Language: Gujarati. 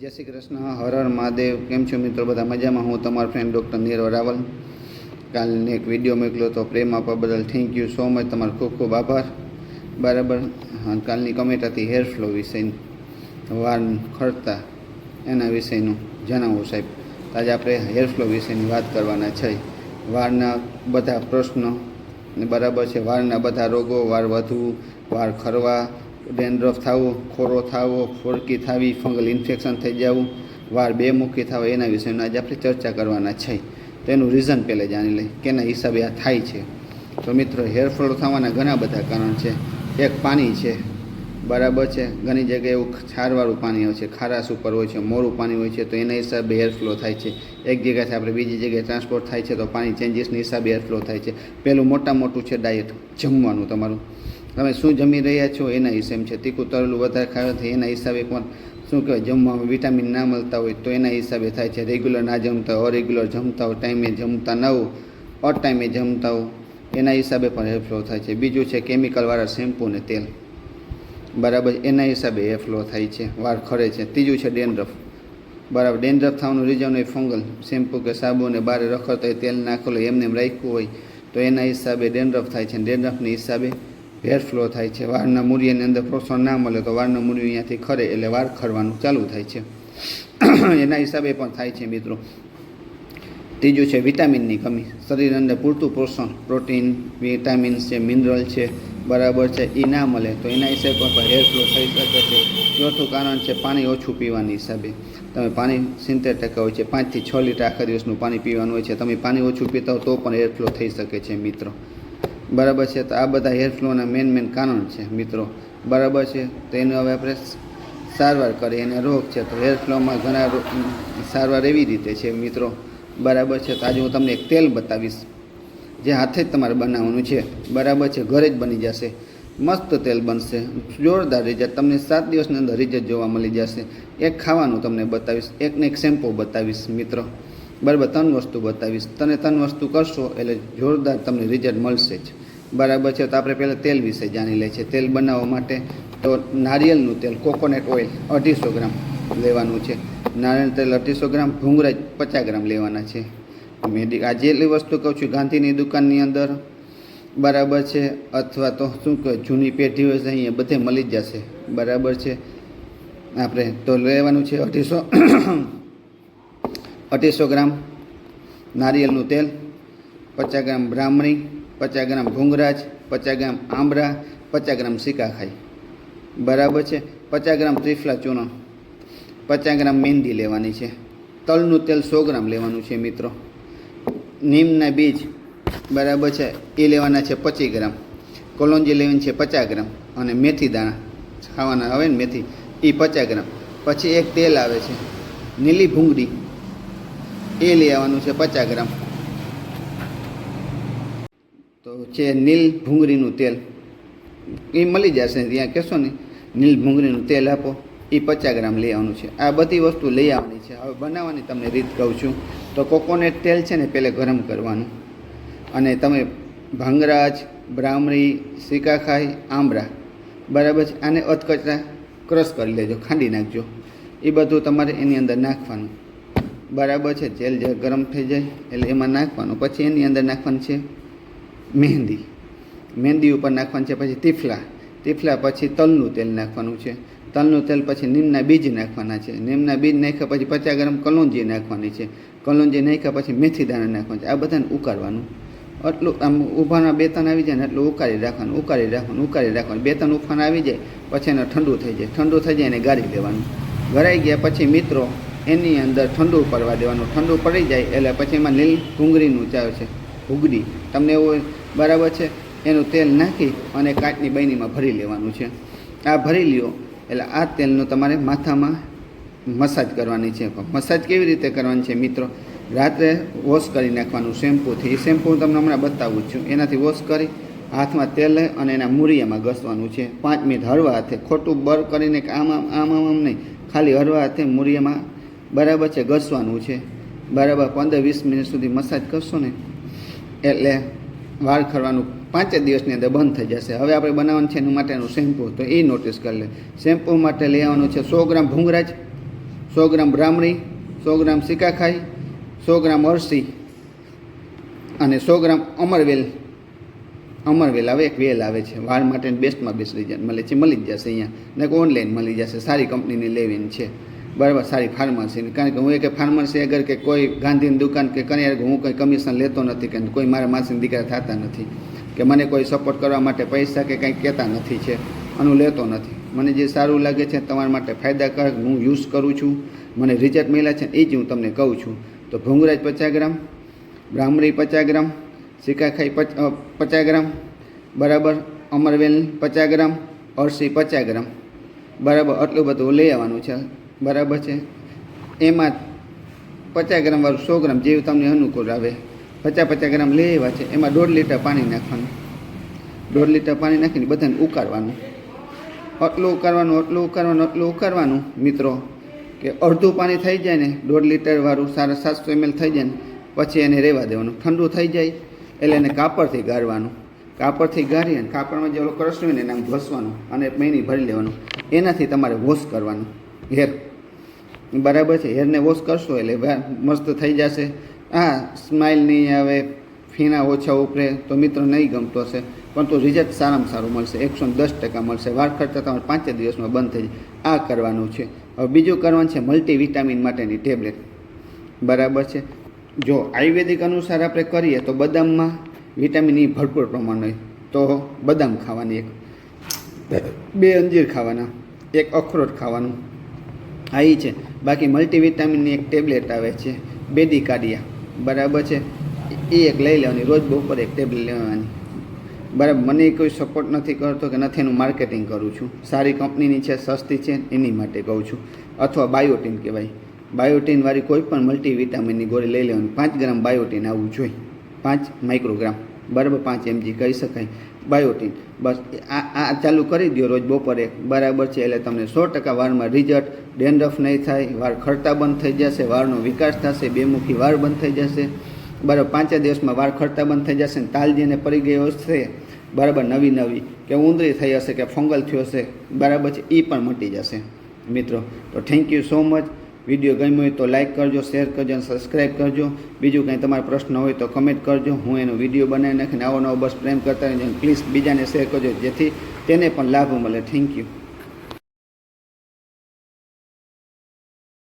જય શ્રી કૃષ્ણ, હર હર મહાદેવ. કેમ છો મિત્રો? બધા મજામાં? હું તમારો ફ્રેન્ડ ડૉક્ટર નીરવ રાવલ. કાલને એક વિડીયો મોકલ્યો તો પ્રેમ આપવા બદલ થેન્ક યુ સો મચ. તમારો ખૂબ ખૂબ આભાર. બરાબર. કાલની કમેન્ટ હતી હેર ફ્લો વિશેની, વાળ ખરતા એના વિશેનું જણાવો સાહેબ. આજે આપણે હેર ફ્લો વિશેની વાત કરવાના છે. વાળના બધા પ્રશ્નો બરાબર છે, વાળના બધા રોગો, વાળ વધવું, વાળ ખરવા, ડેન્ડ્રફ થવું, ખોરો થવો, ફોડકી થવી, ફંગલ ઇન્ફેક્શન થઈ જવું, વાળ બેમુખી થવા, એના વિશેની આજે આપણે ચર્ચા કરવાના છે. તેનું રીઝન પહેલાં જાણી લઈએ કેના હિસાબે આ થાય છે. તો મિત્રો, હેરફોલ થવાના ઘણા બધા કારણ છે. એક પાણી છે, બરાબર છે. ઘણી જગ્યાએ એવું ક્ષારવાળું પાણી હોય છે, ખારાશ ઉપર હોય છે, મોરું પાણી હોય છે, તો એના હિસાબે હેરફ્લો થાય છે. એક જગ્યાથી આપણે બીજી જગ્યાએ ટ્રાન્સપોર્ટ થાય છે તો પાણી ચેન્જીસના હિસાબે હેરફ્લો થાય છે. પહેલું મોટું છે ડાયટ, જમવાનું. તમારું તમે શું જમી રહ્યા છો એના હિસાબે છે. તીખું તળેલું વધારે ખાવાથી એના હિસાબે પણ શું કહેવાય, જમવામાં વિટામિન ના મળતા હોય તો એના હિસાબે થાય છે. રેગ્યુલર ના જમતા હોય, અરેગ્યુલર જમતા હોય, ટાઈમે જમતા ન હો, ઓર ટાઈમે જમતા હો, એના હિસાબે પણ હેરફ્લો થાય છે. બીજું છે કેમિકલવાળા શેમ્પૂ ને તેલ, બરાબર, એના હિસાબે હેરફ્લો થાય છે, વાળ ખરે છે. ત્રીજું છે ડેન્ડ્રફ, બરાબર. ડેન્ડ્રફ થવાનું રીઝન હોય ફંગલ, શેમ્પૂ કે સાબુને બહાર રખડતા હોય, તેલ નાખેલું એમને એમ રાખ્યું હોય તો એના હિસાબે ડેન્ડ્રફ થાય છે. ડેન્ડ્રફના હિસાબે હેરફ્લો થાય છે. વાળના મૂળિયાની અંદર પોષણ ના મળે તો વાળના મૂળિયું અહીંયાથી ખરે એટલે વાળ ખરવાનું ચાલુ થાય છે. એના હિસાબે પણ થાય છે મિત્રો. ત્રીજું છે વિટામિનની કમી, શરીરની અંદર પૂરતું પોષણ, પ્રોટીન, વિટામિન્સ છે, મિનરલ છે, બરાબર છે, એ ના મળે તો એના હિસાબે પણ હેરફ્લો થઈ શકે છે. ચોથું કારણ છે પાણી ઓછું પીવાની હિસાબે. તમે પાણી 70% હોય છે, 5 થી 6 લીટર આખા દિવસનું પાણી પીવાનું હોય છે. તમે પાણી ઓછું પીતા હો તો પણ હેરફ્લો થઈ શકે છે મિત્રો, બરાબર છે. તો આ બધા હેરફ્લોના મેન કારણ છે મિત્રો, બરાબર છે. તો એનું હવે આપણે સારવાર કરીએ. એને રોગ છે તો હેરફ્લોમાં ઘણા સારવાર એવી રીતે છે મિત્રો, બરાબર છે. તો આજે હું તમને એક તેલ બતાવીશ જે હાથે જ તમારે બનાવવાનું છે, બરાબર છે. ઘરે જ બની જશે, મસ્ત તેલ બનશે, જોરદાર રિઝલ્ટ. તમને 7 દિવસની અંદર રિઝલ્ટ જોવા મળી જશે. એક ખાવાનું તમને બતાવીશ, એકને એક શેમ્પૂ બતાવીશ મિત્રો, બરાબર. 3 વસ્તુ બતાવીશ. તમે 3 વસ્તુ કરશો એટલે જોરદાર તમને રિઝલ્ટ મળશે જ, બરાબર છે. તો આપણે પહેલાં તેલ વિશે જાણી લઈએ છીએ. તેલ બનાવવા માટે તો નારિયેળનું તેલ, કોકોનટ ઓઇલ 250 ગ્રામ લેવાનું છે. નારિયેળ તેલ 250 ગ્રામ, ભૂંગળા 50 ગ્રામ લેવાના છે. આ જેટલી વસ્તુ કહું છું ગાંધીની દુકાનની અંદર, બરાબર છે, અથવા તો શું કહે જૂની પેઢી હોય છે અહીંયા બધે મળી જ જશે, બરાબર છે. આપણે તો લેવાનું છે 250 ગ્રામ નારિયેળનું તેલ, 50 ગ્રામ બ્રાહ્મણી, 50 ગ્રામ ભૂંગરાજ, 50 ગ્રામ આંબળા, 50 ગ્રામ સિકાખાઈ, બરાબર છે. 50 ગ્રામ ત્રિફલા ચૂર્ણ, 50 ગ્રામ મહેંદી લેવાની છે. તલનું તેલ 100 ગ્રામ લેવાનું છે મિત્રો. નીમના બીજ, બરાબર છે, એ લેવાના છે 25 ગ્રામ. કોલોંજી લેવાની છે 50 ગ્રામ. અને મેથી દાણા ખાવાના આવે ને મેથી, એ 50 ગ્રામ. પછી એક તેલ આવે છે નીલી ભૂંગળી, એ લેવાનું છે 50 ગ્રામ. તો છે નીલ ભૂંગળીનું તેલ, એ મળી જશે ત્યાં, કહેશો ને નીલ ભૂંગળીનું તેલ આપો, એ 50 ગ્રામ લેવાનું છે. આ બધી વસ્તુ લઈ આવવાની છે. હવે બનાવવાની તમને રીત કહું છું. તો કોકોનટ તેલ છે ને પહેલાં ગરમ કરવાનું, અને તમે ભંગરાજ, બ્રાહ્મણી, સિકાખાઈ, આંબળા, બરાબર છે, આને અધકચરા ક્રશ કરી લેજો, ખાંડી નાખજો. એ બધું તમારે એની અંદર નાખવાનું, બરાબર છે. તેલ જે ગરમ થઈ જાય એટલે એમાં નાખવાનું. પછી એની અંદર નાખવાનું છે મહેંદી, મહેંદી ઉપર નાખવાનું છે. પછી તીફલા, પછી તલનું તેલ નાખવાનું છે. તલનું તેલ પછી નીમના બીજ નાખવાના છે. નીમના બીજ નાખ્યા પછી 50 ગ્રામ કલોંજી નાખવાની છે. કલોંજી નાખ્યા પછી મેથી દાણા નાખવાના છે. આ બધાને ઉકાળવાનું. એટલું આમ ઊભાના 2-3 આવી જાય ને એટલું ઉકાળી રાખવાનું. 2-3 ઉફાન આવી જાય પછી એને ઠંડુ થઈ જાય. એને ગાળી લેવાનું. ગળાઈ ગયા પછી મિત્રો એની અંદર ઠંડુ પડવા દેવાનું. ઠંડુ પડી જાય એટલે પછી એમાં લીલ ભૂંગળીનું ચાવે છે, ભૂગડી તમને એવું, બરાબર છે. એનું તેલ નાખી અને કાચની બરણીમાં ભરી લેવાનું છે. આ ભરી લ્યો એટલે આ તેલનું તમારે માથામાં મસાજ કરવાની છે. મસાજ કેવી રીતે કરવાની છે મિત્રો? રાત્રે વોશ કરી નાખવાનું શેમ્પૂથી. એ શેમ્પૂ તમને હમણાં બતાવું છું. એનાથી વોશ કરી હાથમાં તેલ લઈ અને એના મૂળિયામાં ઘસવાનું છે. 5 મિનિટ હળવા હાથે, ખોટું બર કરીને આમ નહીં, ખાલી હળવા હાથે મૂળિયામાં, બરાબર છે, ઘસવાનું છે. બરાબર 15-20 મિનિટ સુધી મસાજ કરશો ને એટલે વાળ ખરવાનું 5 દિવસની અંદર બંધ થઈ જશે. હવે આપણે બનાવવાનું છે એનું માટેનું શેમ્પૂ, તો એ નોટિસ કરી લે. શેમ્પૂ માટે લેવાનું છે 100 ગ્રામ ભૂંગરાજ, 100 ગ્રામ બ્રાહ્મણી, 100 ગ્રામ સિકાખાઈ, 100 ગ્રામ અરસી અને 100 ગ્રામ અમરવેલ આવે, એક વેલ આવે છે વાળ માટેની બેસ્ટમાં બેસ્ટ રિઝલ્ટ મળે છે, મળી જ જશે અહીંયા ને ઓનલાઈન મળી જશે. સારી કંપનીની લેવીને છે, બરાબર, સારી ફાર્મસીની. કારણ કે હું એક ફાર્મસી અગર કે કોઈ ગાંધીની દુકાન કે કન્યા હું કંઈ કમિશન લેતો નથી કે કોઈ મારા માસીના દીકરા થતા નથી કે મને કોઈ સપોર્ટ કરવા માટે પૈસા કે કંઈ કહેતા નથી છે, અને લેતો નથી. મને જે સારું લાગે છે તમારા માટે ફાયદાકારક હું યુઝ કરું છું, મને રિઝલ્ટ મળ્યા છે એ જ હું તમને કહું છું. તો ભૃંગરાજ 50 ગ્રામ, બ્રાહ્મણી 50 ગ્રામ, સિકાખાઈ 50 ગ્રામ, બરાબર, અમરવેલ 50 ગ્રામ, અરસી 50 ગ્રામ, બરાબર, આટલું બધું લઈ આવવાનું છે, બરાબર છે. એમાં 50 ગ્રામ વાળું 100 ગ્રામ જેવું તમને અનુકૂળ આવે 50 ગ્રામ લઈ આવ્યા છે. એમાં 1.5 લીટર પાણી નાખવાનું, 1.5 લીટર પાણી નાખીને બધાને ઉકાળવાનું. આટલું ઉકાળવાનું મિત્રો કે અડધું પાણી થઈ જાય ને 1.5 લીટર વાળું 750 ml થઈ જાય ને પછી એને રહેવા દેવાનું. ઠંડુ થઈ જાય એટલે એને કાપડથી ગાળવાનું. કાપડથી ગાળી અને કાપડમાં જે ઓલો કરસ હોય ને એને આમ ઘસવાનું અને મહિની ભરી લેવાનું. એનાથી તમારે વોશ કરવાનું હેર, બરાબર છે. હેરને વોશ કરશો એટલે મસ્ત થઈ જશે. હા, સ્માઇલ નહીં આવે, ફીણા ઓછા ઉપરે તો મિત્રો નહીં ગમતો હશે, પરંતુ રિઝલ્ટ સારામાં સારું મળશે, 110% મળશે. વાળ ખર્ચા તમારે 5 દિવસમાં બંધ થઈ જાય. આ કરવાનું છે. હવે બીજું કરવાનું છે મલ્ટીવિટામિન માટેની ટેબ્લેટ, બરાબર છે. જો આયુર્વેદિક અનુસાર આપણે કરીએ તો બદામમાં વિટામિન ઈ ભરપૂર પ્રમાણ હોય, તો બદામ ખાવાની, 2 અંજીર ખાવાના, 1 અખરોટ ખાવાનું, આ એ છે. બાકી મલ્ટીવિટામિનની એક ટેબ્લેટ આવે છે બેડિકાર્ડિયા, બરાબર છે, એ એક લઈ લેવાની, રોજ બપોરે 1 ટેબ્લેટ લેવાની, બરાબર. મને કોઈ સપોર્ટ નથી કરતો કે નથી, એનું માર્કેટિંગ કરું છું. સારી કંપનીની છે, સસ્તી છે, એની માટે કહું છું. અથવા બાયોટીન કહેવાય, બાયોટીનવાળી કોઈ પણ મલ્ટીવિટામિનની ગોળી લઈ લેવાની. 5 ગ્રામ બાયોટીન આવવું જોઈએ, 5 માઇક્રોગ્રામ, બરાબર, 5 mg કહી શકાય બાયોટીન. બસ આ ચાલુ કરી દો રોજ બપોરે, બરાબર છે. એટલે તમને 100% વાળમાં રિઝલ્ટ, ડેન્ડ્રફ નહીં થાય, વાળ ખરતા બંધ થઈ જશે, વાળનો વિકાસ થશે, બેમુખી વાળ બંધ થઈ જશે, બરાબર. 5 દિવસમાં વાળ ખરતા બંધ થઈ જશે. તાલ જેને પડી ગયો હશે, બરાબર, નવી કે ઉંદરી થઈ હશે કે ફંગલ થયો હશે, બરાબર છે, એ પણ મટી જશે મિત્રો. તો thank you so much. Video ગમ્યો હોય તો લાઇક કરજો, શેર કરજો અને સબસ્ક્રાઈબ કરજો. બીજું કંઈ તમારો પ્રશ્ન હોય તો કમેન્ટ કરજો, હું એનો વિડીયો બનાવી નાખીને આવો નવો બસ પ્રેમ કરતા રહેજો. પ્લીઝ બીજાને શેર કરજો જેથી તેને પણ લાભ મળે. Thank you.